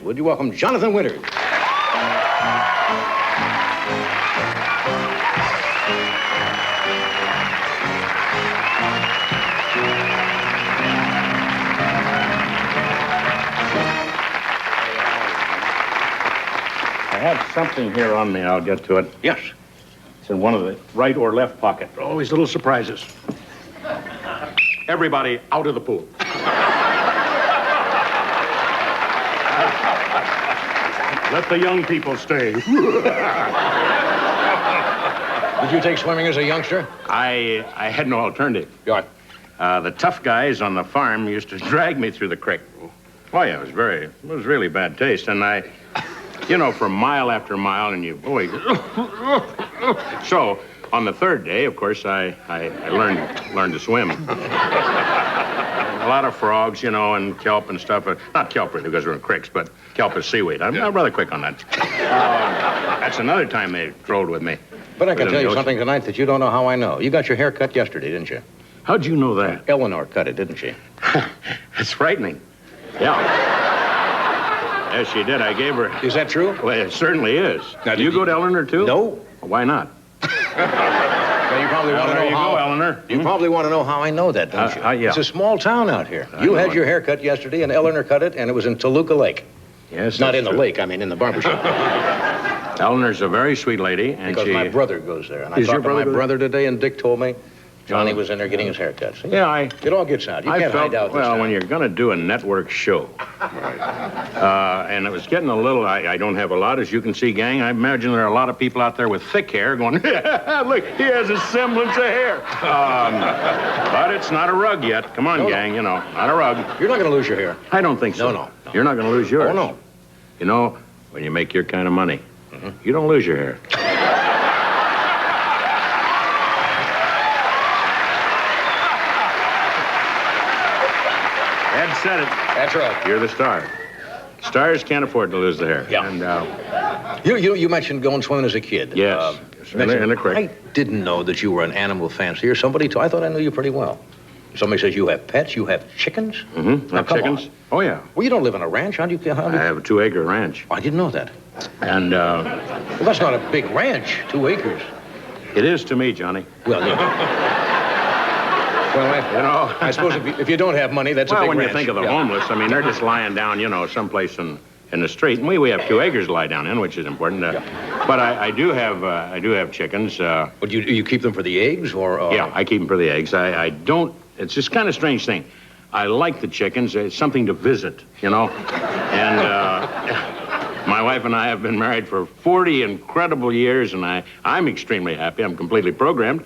Would you welcome Jonathan Winters? I have something here on me. I'll get to it. Yes. It's in one of the right or left pocket. Always little surprises. Everybody out of the pool. Let the young people stay. Did you take swimming as a youngster? I had no alternative. What? The tough guys on the farm used to drag me through the creek. Oh, yeah, it was really bad taste. And for mile after mile, and boy. So, on the third day, of course, I learned to swim. A lot of frogs, and kelp and stuff. Not kelp, really, because we're in creeks, but kelp is seaweed. I'm rather quick on that. That's another time they trolled with me. But I can tell you something tonight that you don't know how I know. You got your hair cut yesterday, didn't you? How'd you know that? Eleanor cut it, didn't she? That's frightening. Yeah. Yes, she did. I gave her... Is that true? Well, it certainly is. Now, do you go to Eleanor, too? No. Why not? Well, you probably want to know how... There you go, Eleanor. You probably want to know how I know that, don't you? Yeah. It's a small town out here. You had your hair cut yesterday, and Eleanor cut it, and it was in Toluca Lake. Yes, Not in true. the lake, I mean in the barbershop. Eleanor's a very sweet lady, and Because my brother goes there. And I Is your talked to my brother brother today, and Dick told me Johnny was in there getting his hair cut. See? Yeah, It all gets out. You can't hide out this well, time. when you're going to do a network show, and it was getting a little, I don't have a lot, as you can see, gang. I imagine there are a lot of people out there with thick hair going, look, he has a semblance of hair. But it's not a rug yet. Come on, gang, not a rug. You're not going to lose your hair. I don't think so. No. You're not going to lose yours. Oh, no. When you make your kind of money, you don't lose your hair. Ed said it. That's right. You're the star. Stars can't afford to lose the hair. Yeah. And, You mentioned going swimming as a kid. yes. In the creek. I didn't know that you were an animal fancier. I thought I knew you pretty well. Somebody says you have pets, you have chickens? Mm-hmm. Now, come Chickens? on. Oh, yeah. Well, you don't live on a ranch. How do you... I have a 2-acre ranch. I didn't know that. And Well, that's not a big ranch, 2 acres. it is to me, Johnny. Well, I suppose if you don't have money, that's a Well, big when ranch. you think of the homeless, I mean, they're just lying down, someplace in the street. And we have 2 acres to lie down in, which is important. But I do have chickens. But you keep them for the eggs, or? Yeah, I keep them for the eggs. I don't. It's just kind of strange thing. I like the chickens. It's something to visit, And my wife and I have been married for 40 incredible years, and I'm extremely happy. I'm completely programmed.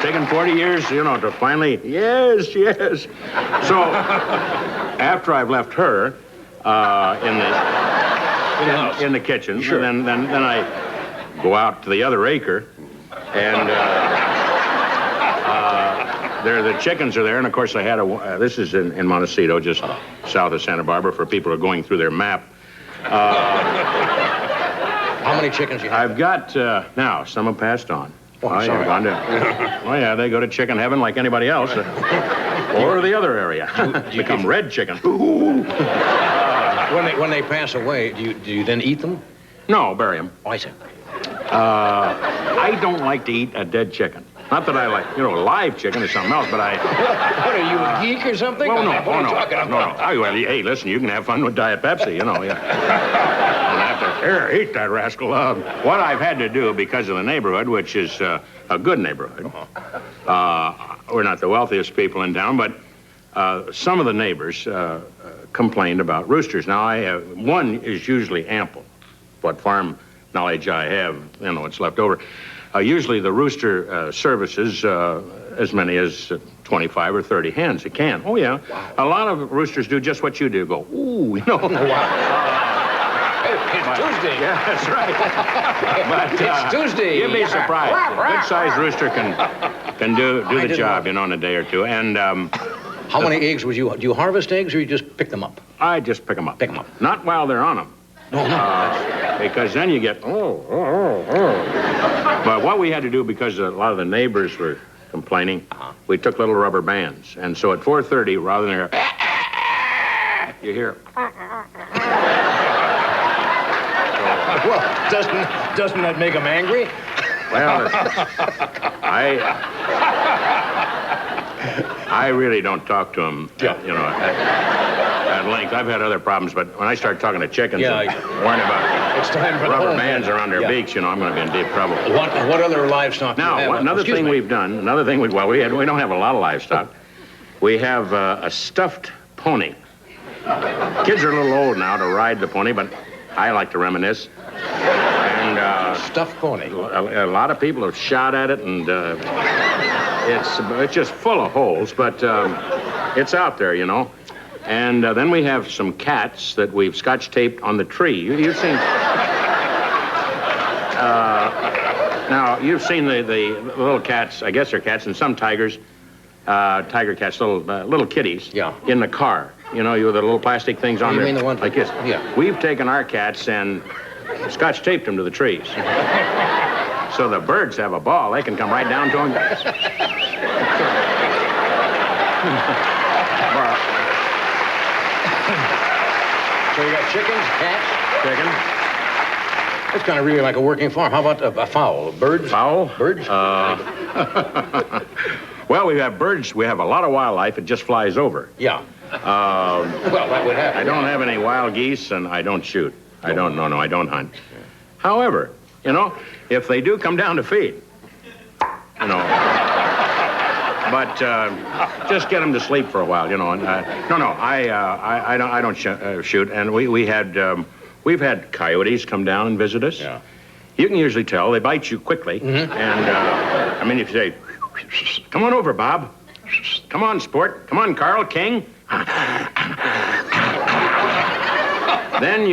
Taken 40 years, to finally, yes. So, after I've left her in the kitchen, sure. then I go out to the other acre, and the chickens are there, and of course I had this is in Montecito, just south of Santa Barbara, for people who are going through their map. How many chickens you have? I've got, now, some have passed on. Oh, sorry. Yeah, they go to chicken heaven like anybody else. Or the other area. Become red chicken. When they pass away, do you then eat them? No, bury them. Oh, I see. I don't like to eat a dead chicken. Not that I like, live chicken or something else, but What, are you a geek or something? Well, no. Well, hey, listen, you can have fun with Diet Pepsi, Yeah. Don't have to, here, eat that rascal. What I've had to do because of the neighborhood, which is a good neighborhood. We're not the wealthiest people in town, but some of the neighbors complained about roosters. Now, one is usually ample. What farm knowledge I have, it's left over. Usually the rooster services as many as 25 or 30 hens. It can. Oh, yeah. Wow. A lot of roosters do just what you do. Go, ooh, Wow. It's Tuesday. Yeah, that's right. But, it's Tuesday. You'd be surprised. A good-sized rooster can do the job, in a day or two. And how many eggs do you harvest eggs, or you just pick them up? I just pick them up. Pick them up. Not while they're on them. No. Because then you get, But what we had to do, because a lot of the neighbors were complaining, we took little rubber bands. And so at 4:30, rather than you hear. Well, doesn't that make them angry? Well, I really don't talk to them, at length. I've had other problems, but when I start talking to chickens and worrying about it's time for rubber the bands around their beaks, I'm going to be in deep trouble. What other livestock do you have? Now, another thing we've done, we don't have a lot of livestock. We have a stuffed pony. Kids are a little old now to ride the pony, but I like to reminisce. And stuffed pony. A lot of people have shot at it, and it's just full of holes, but it's out there, And then we have some cats that we've scotch taped on the tree. You've seen. Now you've seen the little cats. I guess they're cats, and some tigers, tiger cats, little kitties. Yeah. In the car. You the little plastic things on there. You mean the ones like this? Yeah. We've taken our cats and scotch taped them to the trees. So the birds have a ball. They can come right down to them. So you got chickens, cats? Chicken. It's kind of really like a working farm. How about a fowl? Birds? Fowl? Birds? Well, we have birds. We have a lot of wildlife. It just flies over. Yeah. Well, that would happen. I don't have any wild geese, and I don't shoot. I don't hunt. However, if they do come down to feed, but just get them to sleep for a while, And, I don't shoot. And we've had coyotes come down and visit us. Yeah. You can usually tell they bite you quickly. Mm-hmm. And if you say, "Come on over, Bob. Come on, sport. Come on, Carl King." Then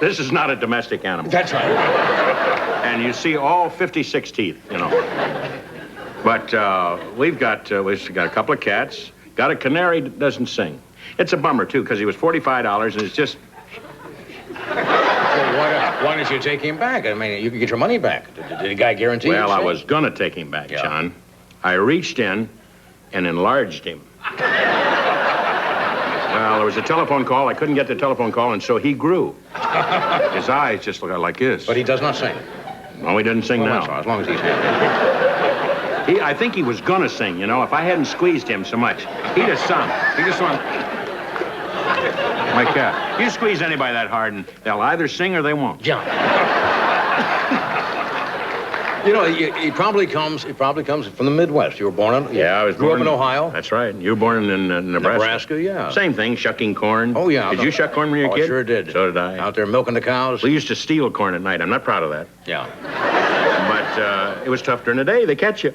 this is not a domestic animal. That's right. And you see all 56 teeth, But we've got a couple of cats. Got a canary that doesn't sing. It's a bummer, too, because he was $45, and it's just... Well, why don't you take him back? I mean, you can get your money back. Did the guy guarantee you? Well, I was going to take him back, John. I reached in and enlarged him. Well, there was a telephone call. I couldn't get the telephone call, and so he grew. His eyes just look like this. But he does not sing. No, he doesn't sing now. As long as he's happy. I think he was going to sing, If I hadn't squeezed him so much, he'd have sung. He just went... Like that. You squeeze anybody that hard, and they'll either sing or they won't. John. He probably comes from the Midwest. You were born in... Yeah, I was grew up in Ohio. That's right. You were born in Nebraska. Nebraska, yeah. Same thing, shucking corn. Oh, yeah. Did you shuck corn when you were a kid? Sure did. So did I. Out there milking the cows. We used to steal corn at night. I'm not proud of that. Yeah. But it was tough during the day. They catch you.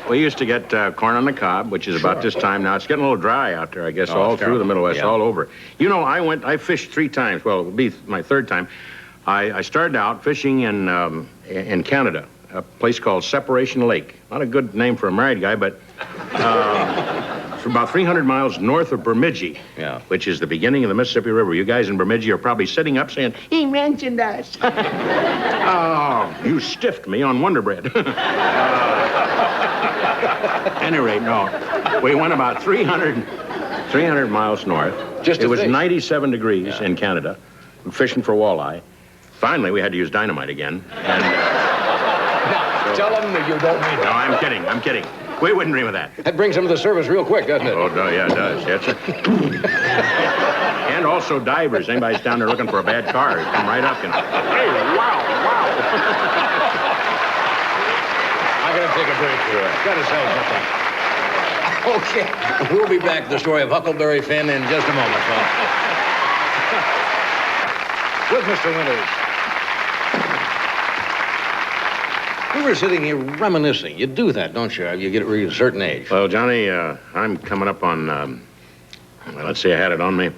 We used to get corn on the cob, which is about this time now. It's getting a little dry out there, I guess, all through the Middle West, all over. I fished 3 times. Well, it'll be my 3rd time. I started out fishing in Canada, a place called Separation Lake. Not a good name for a married guy, but it's about 300 miles north of Bemidji, which is the beginning of the Mississippi River. You guys in Bemidji are probably sitting up saying, "He mentioned us." Oh, you stiffed me on Wonder Bread. At any rate, no. We went about 300 miles north. It was 97 degrees in Canada, fishing for walleye. Finally, we had to use dynamite again. And, tell them that you don't mean it. No, I'm kidding. We wouldn't dream of that. That brings them to the service real quick, doesn't it? Oh, no, yeah, it does. Yes, sir. And also divers. Anybody's down there looking for a bad car, come right up, Hey, wow. I gotta take a break here. Gotta sell something. Okay. We'll be back to the story of Huckleberry Finn in just a moment, folks. With Mr. Winters. We were sitting here reminiscing. You do that, don't you? You get reach a certain age. Well, Johnny, I'm coming up on, let's see, I had it on me.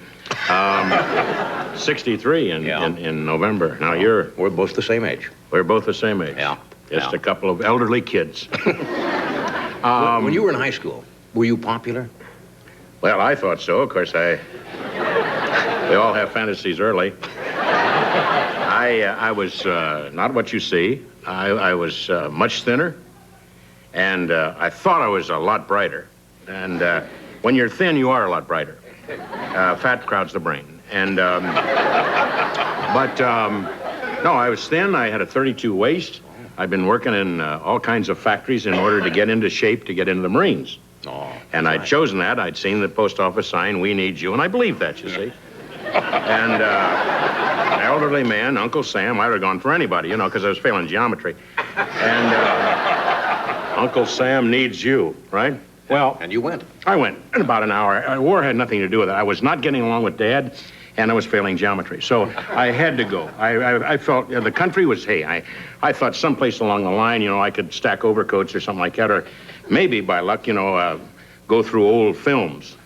63 in November. Now, We're both the same age. We're both the same age. Yeah. Just a couple of elderly kids. When you were in high school, were you popular? Well, I thought so. Of course, we all have fantasies early. I was not what you see. I was much thinner, and I thought I was a lot brighter. And when you're thin, you are a lot brighter. Fat crowds the brain. And, no, I was thin. I had a 32 waist. I'd been working in all kinds of factories in order to get into shape to get into the Marines. Oh, and I'd chosen that. I'd seen the post office sign, "We need you," and I believed that, you see. And an elderly man, Uncle Sam, I would have gone for anybody, you know, because I was failing geometry. And Uncle Sam needs you, right? Well, and you went. I went in about an hour. War had nothing to do with it. I was not getting along with Dad, and I was failing geometry. So I had to go. I felt the country was, hey, I thought someplace along the line, you know, I could stack overcoats or something like that, or maybe by luck, you know, go through old films.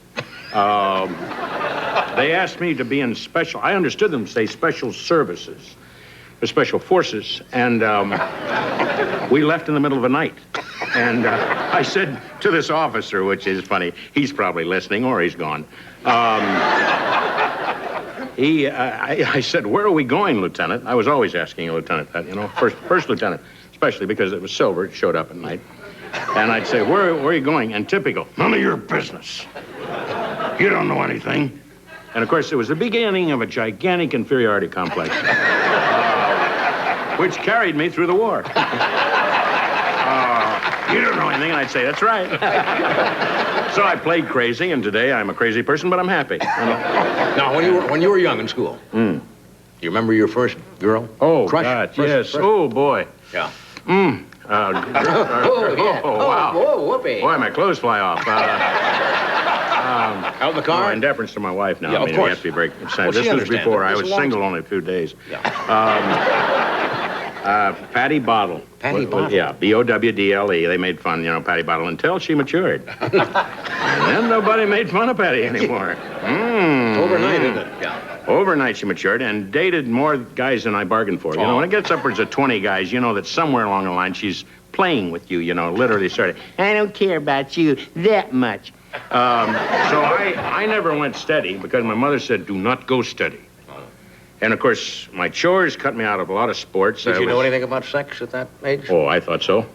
They asked me to be in special, I understood them to say special services, or special forces, and we left in the middle of the night. And I said to this officer, which is funny, he's probably listening or he's gone. I said, "Where are we going, Lieutenant?" I was always asking a lieutenant that, you know, first lieutenant, especially because it was silver, it showed up at night. And I'd say, where are you going? And typical, "None of your business. You don't know anything." And, of course, it was the beginning of a gigantic inferiority complex, which carried me through the war. "You don't know anything," and I'd say, "That's right." So I played crazy, and today I'm a crazy person, but I'm happy. You know? Now, when you were young in school, you remember your first girl? Oh, Crush? God, yes. Oh, boy. Yeah. Oh, yeah. wow. Whoa, whoopee. Boy, my clothes fly off. Out in the car? No, in deference to my wife now. Yeah, I mean, of course. we have to be very Well, this she was understands before it. I It's was a long single time. only a few days. Yeah. Patty Bottle. Patty Bottle? Yeah, Bowdle. They made fun, you know, Patty Bottle until she matured. And then nobody made fun of Patty anymore. Overnight, isn't it? Yeah. Overnight she matured and dated more guys than I bargained for. You know, when it gets upwards of 20 guys, you know that somewhere along the line she's playing with you, you know, literally sort of, "I don't care about you that much." So I never went steady because my mother said, "Do not go steady." And, of course, my chores cut me out of a lot of sports. Did you know anything about sex at that age? Oh, I thought so.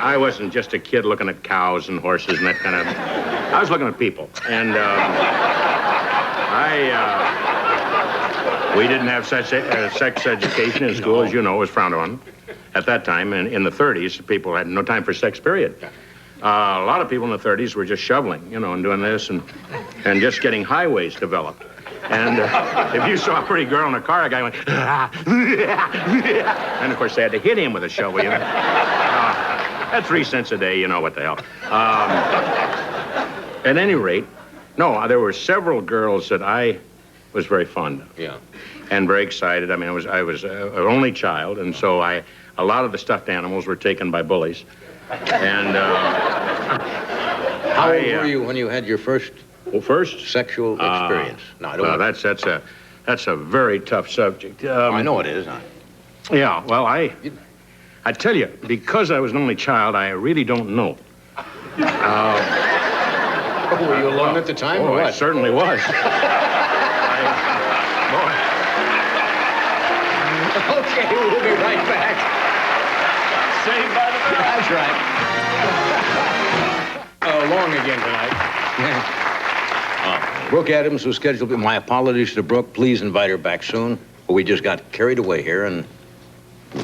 I wasn't just a kid looking at cows and horses and that kind of... I was looking at people. And we didn't have such sex education in school, as you know, was frowned on. At that time, in the 30s, people had no time for sex, period. A lot of people in the 30s were just shoveling, you know, and doing this and just getting highways developed. And if you saw a pretty girl in a car, a guy went, and of course they had to hit him with a shovel, you know. At 3 cents a day, you know what the hell. At any rate, no, there were several girls that I was very fond of. Yeah. And very excited. I mean, I was an only child, and so a lot of the stuffed animals were taken by bullies. And how old were you when you had your first sexual experience? No, I don't. Well, that's a very tough subject. I know it is. Yeah. Well, I tell you, because I was an only child, I really don't know. Were you alone at the time, or what? I certainly was. Okay, we'll be right back. Saved by the bell. That's right. Long again tonight. Brooke Adams was scheduled. My apologies to Brooke. Please invite her back soon. But we just got carried away here, and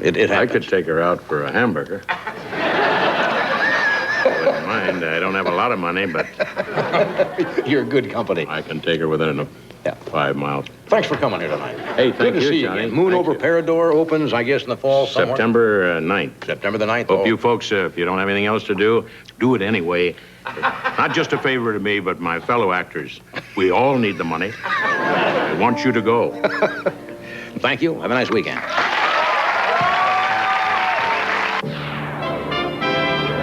it happens. I could take her out for a hamburger. I wouldn't mind. I don't have a lot of money, but You're good company. I can take her within 5 miles. Thanks for coming here tonight. Hey, thank Good to you, see you Johnny. again. Moon Thank over you. Parador opens, I guess, in the fall somewhere. September 9th. September the 9th. Hope you folks, if you don't have anything else to do it anyway. Not just a favor to me, but my fellow actors. We all need the money. I want you to go. Thank you. Have a nice weekend.